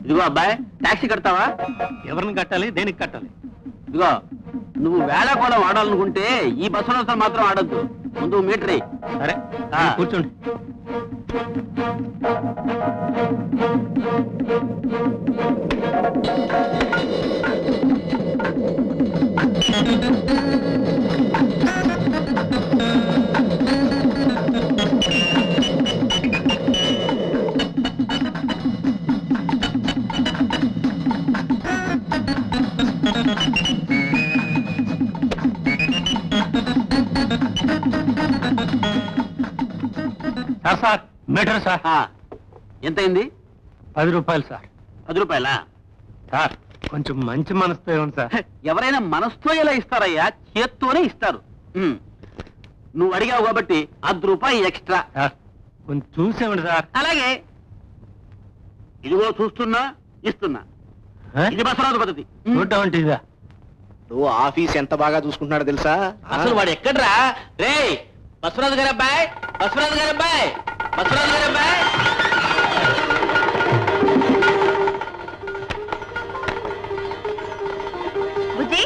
ఇదిగో అబ్బాయి, టాక్సీ కడతావా? ఎవరిని కట్టాలి, దేనికి కట్టాలి? ఇదిగో, నువ్వు వేళ కూడా ఆడాలనుకుంటే ఈ బస్సులో మాత్రం ఆడద్దు. ముందు మీటర్. సరే కూర్చోండి. Sir meter sir. ఎంతైంది? 10 రూపాయలు సార్. 10 రూపాయలా సార్? కొంచెం మంచి మనసుతో ఇవ్వండి సార్. ఎవరైనా మనసుతో ఎలా ఇస్తారయ్యా? చేత్తోనే ఇస్తారు. నువ్వు అడిగావు కాబట్టి 10 రూపాయలు ఎక్స్ట్రా. కొంచెం చూసేవండి సార్. అలాగే. ఇదిగో చూస్తున్నా, ఇస్తున్నా. ఇది బసరాజు పద్ధతి. చూడటం ఇదా? నువ్వు ఆఫీస్ ఎంత బాగా చూసుకుంటున్నాడో తెలుసా? అసలు వాడు ఎక్కడ్రా? రే బసరాజు గారు అబ్బాయి, బసరాజు గారు అబ్బాయి, బసరాజు గారు అబ్బాయి. బుజ్జి,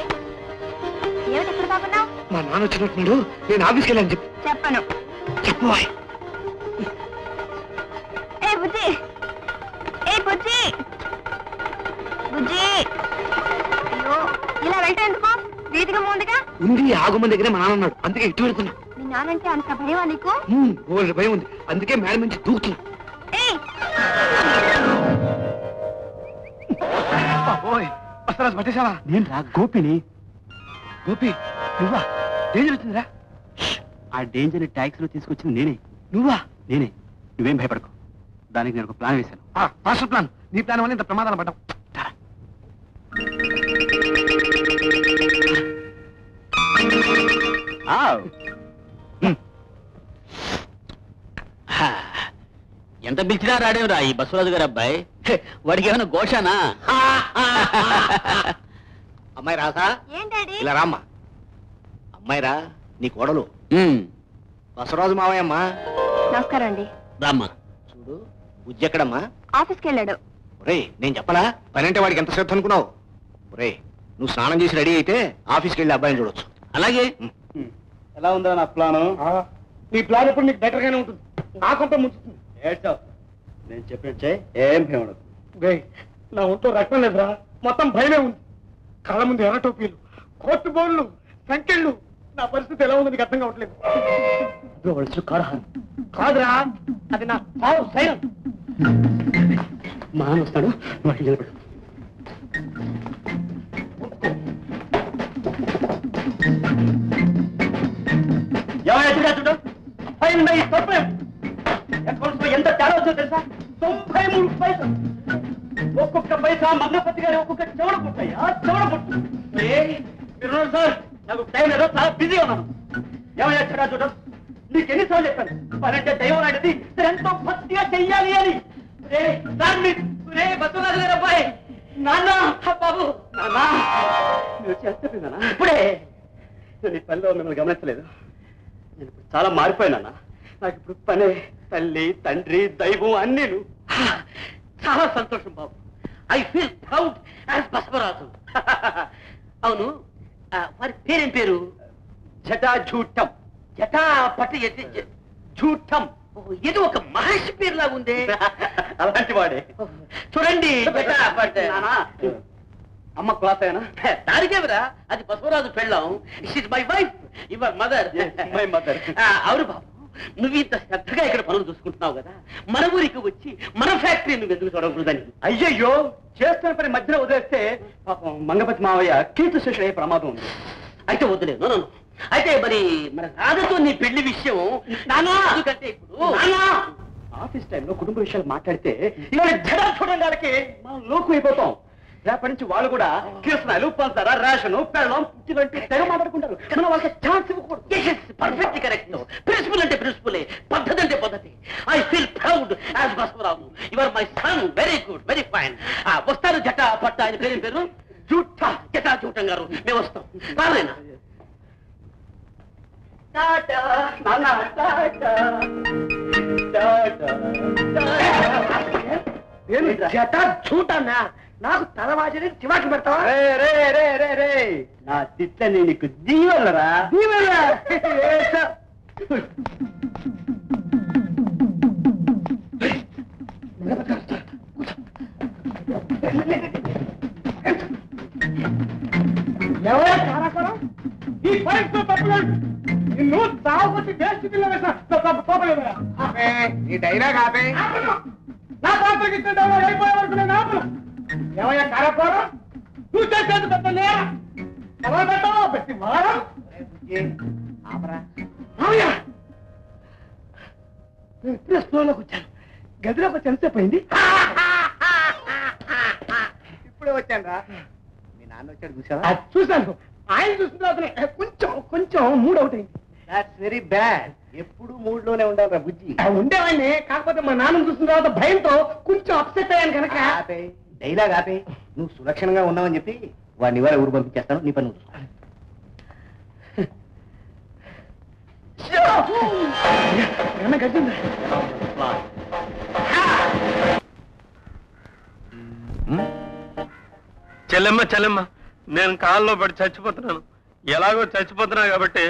ఏమిటి ఎక్కడ బాగున్నావు? మా నాన్న వచ్చినట్టున్నాడు, నేను ఆఫీస్కి వెళ్ళాను. చెప్పను. చెప్పు. ఏ బుజ్జి, ఏ బుజ్జి, బుజ్జి. అయ్యో, ఇలా వెళ్తే ఎందుకో? వీధిగా ముందుగా ఉంది, ఆగుమని దగ్గరే మా నాన్న ఉన్నాడు, అందుకే ఇటు వెళ్తున్నా. మీ నానంటే అంత భయమా నీకు? భయం ఉంది, అందుకే మేడ నుంచి దూకుతున్నా. బసరాజు పట్టేశావా? నేను రా గోపిని. గోపి నువ్వా? డేంజర్ వచ్చిందిరా. ఆ డేంజర్ ట్యాక్సీలో తీసుకొచ్చింది నేనే. నువ్వా? నేనే. నువ్వేం భయపడకు. దానికి నేను ఒక ప్లాన్ వేశాను. Master plan. నీ ప్లాన్ వల్ల ఇంత ప్రమాదాలు పడ్డాం. ఎంత పిలిచినా రాడేవరా ఈ బసవరాజు గారు అబ్బాయి. వాడికి ఏమైనా ఘోషానా? అమ్మాయి రాసా? ఏంటండి? ఇలా రామ్మా. అమ్మాయిరా, నీ కోడలు బసవరాజు మావయ్యమ్మా. నమస్కారం అండి. రామ్మా. చూడు, బుజ్జి ఎక్కడమ్మా? ఆఫీస్కి వెళ్ళాడు. ఒరే, నేను చెప్పలా పని అంటే వాడికి ఎంత శ్రద్ధ అనుకున్నావు? ఒరే, నువ్వు స్నానం చేసి రెడీ అయితే ఆఫీస్కి వెళ్ళి అబ్బాయిని చూడొచ్చు. అలాగే. ఎలా ఉందా నా ప్లాను? నీ ప్లాన్ ఇప్పుడు నీకు బెటర్ గానే ఉంటుంది. నాకంతా ముంచుతుంది. నేను చెప్పినట్టే ఏం భయం ఉండదు. నా ఒంట్లో రక్తం లేదురా, మొత్తం భయమే ఉంది. కళ్ళ ముందు ఎర్ర టోపీలు, కోర్టు బోన్లు, సంకెళ్ళు. నా పరిస్థితి ఎలా ఉంది నీకు అర్థం కావట్లేదు. కాదురా, అది నా పావు సైరన్. మా నాన్న వస్తాడు, వాడికి నిలబడు. ఎంత తేడా వచ్చో తెలుసా? 93 పైసలు. ఒక్కొక్క పైసా మన్నపతి గారి ఒక్కొక్క చెవడ పుట్టాయి. ఆ చెవడ పుట్టు మీరు సార్, నాకు టైం లేదో, చాలా బిజీగా ఉన్నాను. ఏమయ్యా చెడా చూడం, నీకు ఎన్నిసార్లు చెప్పాను పని అంటే దైవం లాంటిది, ఎంతో భక్తిగా చెయ్యాలి అని. బసవరాజు గారు అబ్బాయి, నాన్న బాబు, నాన్న నువ్వు చేస్తున్నా ఇప్పుడే. నేను ఈ పనిలో మిమ్మల్ని గమనించలేదు. నేను ఇప్పుడు చాలా మారిపోయినా. నాకు ఇప్పుడు పనే తల్లి, తండ్రి, దైవం అన్నీ. చాలా సంతోషం బాబు. I feel proud as Basavaraju. అవును, వారి పేరేం పేరు? జటాజూటం. జటా పట్టి జూటం. ఇది ఒక మహర్షి పేరు లాగా ఉంది. అలాంటి వాడే. చూడండి, అమ్మ కులాసైనా దానికేవరా, అది బసవరాజు పెళ్ళాం. She's my wife, your mother. My mother. అవును బాబు, నువ్వు ఇంత శ్రద్ధగా ఇక్కడ పనులు చూసుకుంటున్నావు కదా, మన ఊరికి వచ్చి మన ఫ్యాక్టరీ నువ్వు ఎందుకు చూడకూడదని. అయ్యయ్యో, చేస్తున్న పని మధ్యలో వదిలేస్తే పాపం మంగపతి మావయ్య కీర్తి శిక్ష అయ్యే ప్రమాదం ఉంది. అయితే వదిలేదు. అయితే మరి మన రాధతో నీ పెళ్లి విషయం ఎందుకంటే ఇప్పుడు ఆఫీస్ టైంలో కుటుంబ విషయాలు మాట్లాడితే ఇవాళ జడ చూడడానికి మనం లోకు అయిపోతాం. రేపటి నుంచి వాళ్ళు కూడా కీర్తనాలు, పంచదార, రేషను, పెళ్ళం, పుట్టిలంటే తెగ మాట్లాడుకుంటారు. మనం వాళ్ళకి ఛాన్స్ ఇవ్వకూడదు. Perfect correct. ప్రిన్సిపల్ అంటే ప్రిన్సిపలే, పద్ధతి అంటే పద్ధతి. I feel proud as Basavaraju. Your my son. Very good, very fine. వస్తారు జట పట్ట. ఆయన పేరు పేరు జూట, జటా జూటం గారు. మేము వస్తాం. రాలేనా? టాటా నాన్న, టాటా టాటా. నేను జట చూటన్నా నాకు తల వాచి చివాట్లు పెడతావా? నా తిట్లని నీకు దీవెళ్ళరా? ఎవరే కారాకరం? ఈ పరీక్ష తప్పలేదు. నిన్ను తాగుకొచ్చి వేస్ట్ పిల్ల వేసా తప్పలేదా? ఈ డైలాగ్ ఆపే. నా పాత్రకి ఇచ్చిన డైలాగ్ అయిపోయే వరకు నేను ఆపను. ఏమయ్యా కారాకరం? నువ్వు చేసేది తప్పలే. ఎవరు పెట్టావో ప్రతి వారం నేను ఇప్పుడే స్లోలోకి వచ్చాను. గదిలోకి వచ్చి ఎంతసేపు అయింది? ఇప్పుడే వచ్చాను రా. మీ నాన్న వచ్చాడు చూసావా? చూశాను. ఆయన చూసిన కొంచెం మూడ్ అవుట్ అయింది. That's very bad. ఎప్పుడు మూడ్ లోనే ఉండాలి రా బుజ్జి. ఉండేవాడిని, కాకపోతే మా నాన్న చూసిన తర్వాత భయంతో కొంచెం అప్సెట్ అయ్యాను కనుక. డైలాగ్ ఆపే. నువ్వు సురక్షణంగా ఉన్నావని చెప్పి వాడిని ఇవాళ ఊరు పంపించేస్తాను. నీ పని నువ్వు చూసుకో. చెల్లెమ్మ నేను కాల్లో పడి చచ్చిపోతున్నాను. ఎలాగో చచ్చిపోతున్నా కాబట్టి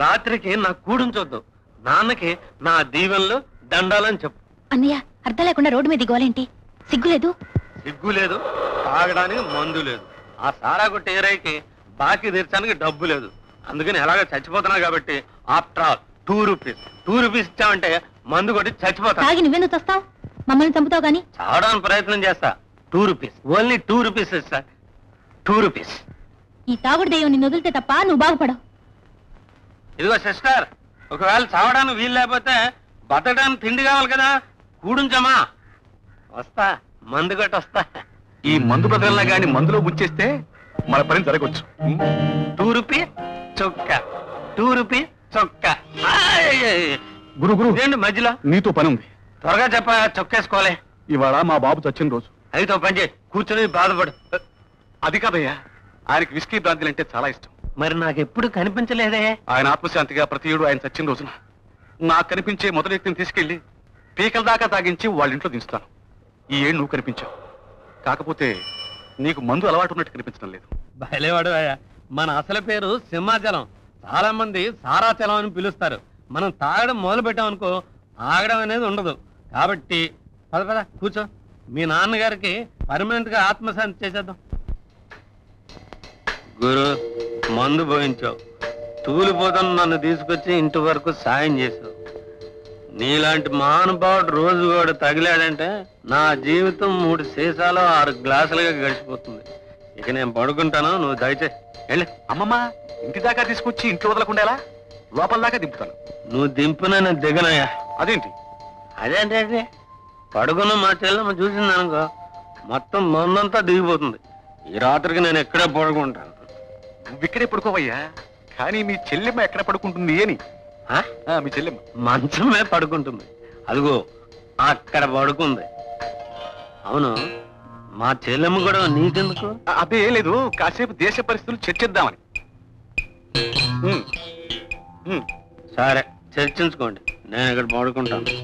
రాత్రికి నా కూడించొద్దు. నాన్నకి నా దీవెనలు దండాలని చెప్పు. అన్నయ్య అర్థం లేకుండా రోడ్డు మీద దిగోలేంటి? సిగ్గులేదు? సిగ్గు లేదు, తాగడానికి మందు లేదు, ఆ సారా కొట్టి ఏరైకి బాకీ తీర్చడానికి డబ్బు లేదు. అందుకని ఎలాగో చచ్చిపోతున్నా కాబట్టి ఆఫ్టర్ ఆల్ 2 రూపీస్ ఇచ్చావంటే మందు కొట్టి చచ్చిపోతా. తాగి నువ్వెందుకు వస్తావు? మమ్మల్ని చంపుతావు గాని. చావడానికి ప్రయత్నం చేస్తా. 2 రూపీస్, ఓన్లీ 2 రూపీస్ ఇస్తా. 2 రూపీస్. ఈ తాగుడు దెయ్యం నిన్ను వదిలితే తప్ప నువ్వు బాగుపడవు. ఇదిగో సిస్టర్, ఒకవేళ చావడానికి వీలు లేకపోతే బతకడానికి తిండి కావాలి కదా, కూడుంచమా. వస్తా, మందు కొట్టి వస్తా. ఈ మందు బదులన్నా గాని మందులో ముచ్చేస్తే మన పని జరగవచ్చు. 2 రూపీస్ చొక్క, 2 రూపీస్ చొక్క. గురు ఏంటి మధ్యలో? నీతో పని ఉంది. త్వరగా చెప్ప, చొక్కేసుకోవాలి. ఇవాళ మా బాబు చచ్చిన రోజు. అయితే పని చేయి, కూర్చొని బాధపడు. అది కాదయ్యా, ఆయనకి విస్కీ బ్రాంతిలు అంటే చాలా ఇష్టం. మరి నాకు ఎప్పుడు కనిపించలేదే. ఆయన ఆత్మశాంతిగా ప్రతి ఏడు ఆయన చచ్చిన రోజున నాకు కనిపించే మొదటి వ్యక్తిని తీసుకెళ్లి పీకల దాకా తాగించి వాళ్ళ ఇంట్లో దించుతాను. ఈ ఏడు నువ్వు కనిపించావు. కాకపోతే నీకు మందు అలవాటు ఉన్నట్టు కనిపించడం లేదు. బయలేవాడు. మన అసలు పేరు సింహాచలం. చాలా మంది సారాచలం అని పిలుస్తారు. మనం తాగడం మొదలు పెట్టామనుకో ఆగడం అనేది ఉండదు. కాబట్టి పద కూర్చో. మీ నాన్నగారికి పర్మనెంట్ గా ఆత్మశాంతి చేసేద్దాం. గురు, మందు పోయించావు, తూలిపోతాను నన్ను తీసుకొచ్చి ఇంటి వరకు సాయం చేసావు. నీలాంటి మహానుభావుడు రోజు కూడా తగిలాడంటే నా జీవితం 3 సీసాలు 6 గ్లాసులుగా గడిచిపోతుంది. ఇక నేను పడుకుంటాను, నువ్వు దయచేసి వెళ్ళి. అమ్మమ్మ, ఇంటి దాకా తీసుకొచ్చి ఇంట్లో వదలకుండా ఎలా? లోపల దాకా దింపుతాను. నువ్వు దింపున నేను దిగనయ్యా. అదేంటి? అదేంటే పడుకున్న మా చెల్లెమ్మ చూసిందనుకో మొత్తం మందంతా దిగిపోతుంది. ఈ రాత్రికి నేను ఎక్కడే పడుకుంటాను. నువ్వు ఇక్కడే పడుకోవయ్యా, కానీ మీ చెల్లెమ్మ ఎక్కడ పడుకుంటుంది అని. మీ చెల్లెమ్మ మంచమే పడుకుంటుంది. అదిగో అక్కడ పడుకుంది. అవును, మా చెల్లెమ్మ కూడా నీకెందుకు? అదే లేదు, కాసేపు దేశ పరిస్థితులు చర్చిద్దామని. సరే, చర్చించుకోండి, నేను ఇక్కడ పడుకుంటాను.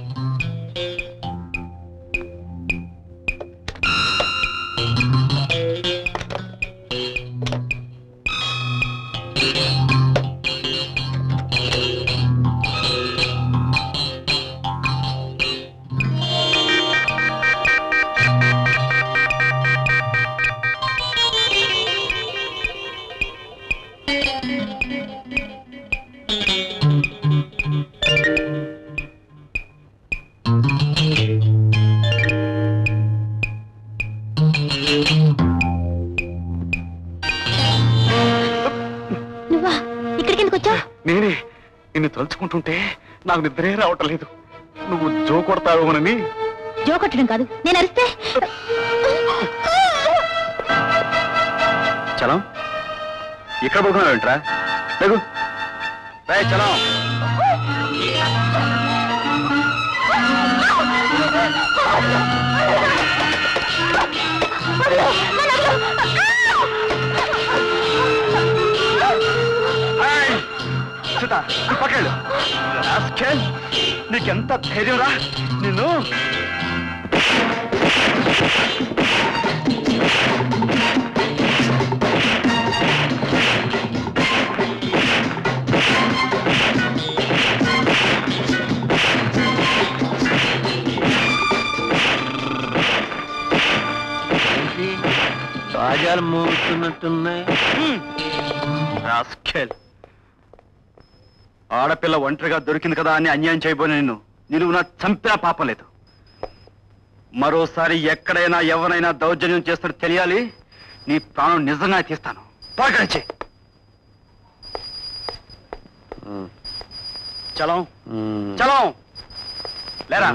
నేనే నిన్ను తలుచుకుంటుంటే నాకు నిద్రే రావటం లేదు. నువ్వు జో కొడతావేమోనని. జో కొట్టడం కాదు, నేను అరిస్తే. చలం, ఇక్కడ పడుకున్నావేంట్రా? లేకు చలం. పక్కడు, నీకెంత ధైర్యం రా నిన్ను. బాజాలు మోగుతున్నట్టున్నాయి. ఆడపిల్ల ఒంటరిగా దొరికింది కదా అని అన్యాయం చేయబోని నిన్ను నా చంపినా పాపం లేదు. మరోసారి ఎక్కడైనా ఎవరైనా దౌర్జన్యం చేస్తాడో తెలియాలి. నీ ప్రాణం నిజంగా తీస్తాను. పాకరించే చలం చలం లేరా.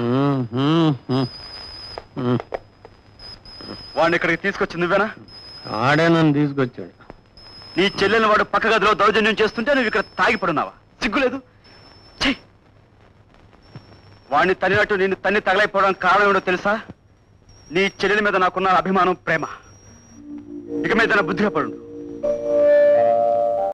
వాడిని ఇక్కడికి తీసుకొచ్చి నువ్వేనా? ఆడే నన్ను తీసుకొచ్చాడు. నీ చెల్లెని వాడు పక్క గదిలో దౌర్జన్యం చేస్తుంటే నువ్వు ఇక్కడ తాగిపడున్నావా? సిగ్గులేదు? వాడిని తన్నినట్టు నిన్ను తన్ని తగలైపోవడానికి కారణం ఏమిటో తెలుసా? నీ చెల్లెల మీద నాకున్న అభిమానం, ప్రేమ. ఇక మీద బుద్ధిగా పడు.